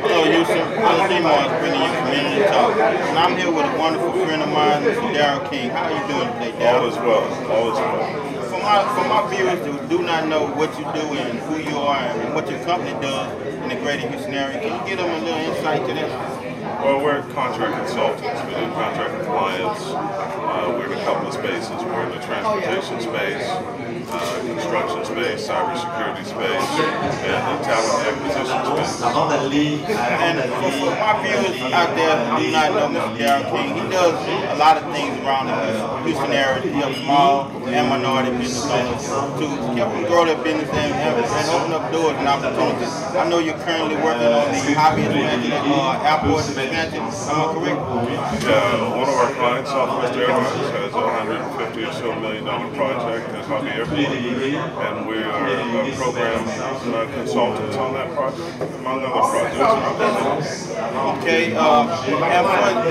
Hello, Houston. Brother Demo is bringing you Community Talk. And I'm here with a wonderful friend of mine, Mr. Daryl King. How are you doing today, Daryl? All is well. All is well. For my viewers who do not know what you do and who you are and what your company does in the greater Houston area, can you give them a little insight to that? Well, we're contract consultants. We do contract compliance. We're in a couple of spaces. We're in the transportation space, construction space, cybersecurity space, and the talent acquisition space. And for my viewers out there who do not know Mr. Daryl King, he does a lot of things around the Houston area to help small and minority business owners to help them grow their business and open up doors and opportunities. I know you're currently working on the hobby expansion at airport expansion. Am I correct? Yeah, one of our clients, Southwest Airlines, has a $150 or so million project at Hobby Airport, and we are program consultants on that project, among other projects. Okay, and for the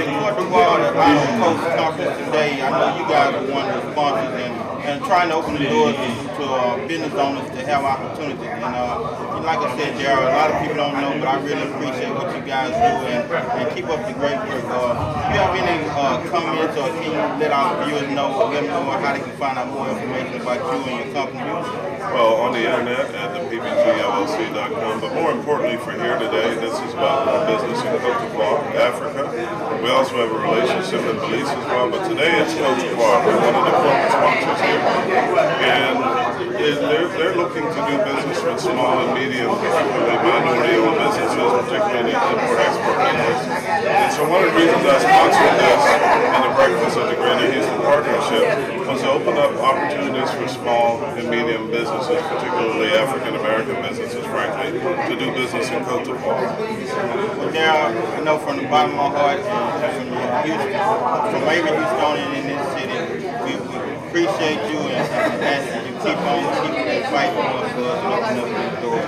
Cote d'Ivoire, the Ivory Coast Conference today, I know you guys are one of the sponsors and trying to open the doors to business owners to have opportunities. And like I said, Daryl, a lot of people don't know, but I really appreciate what you guys do and keep up the great work. If you have any comments or can you let our viewers know or let them know how they can find out more information about you and your company? Well, on the internet at thepbgllc.com, but more importantly for here today, this is about our business in Cote d'Ivoire, Africa. We also have a relationship with Belize as well, but today it's Cote d'Ivoire. We're one of the corporate sponsors here. And they're looking to do business with small and medium, particularly minority-owned businesses, particularly in the import-export business. And so one of the reasons I sponsored this in the breakfast of the Greater Houston Partnership was to open up opportunities for small and medium businesses, particularly African-American businesses, frankly, to do business in Cote d'Ivoire. Well, Daryl, I know from the bottom of my heart, from every Houstonian in this city, we appreciate you and you keep on keeping that fight for us and opening up these doors.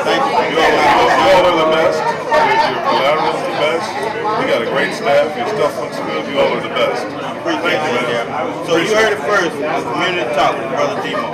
Thank you. You all are the best. Your collaborants the best. You got a great staff. Your stuff looks good. You all are the best. Thank you, man. So you heard it first. Community Talk with Brother Demo.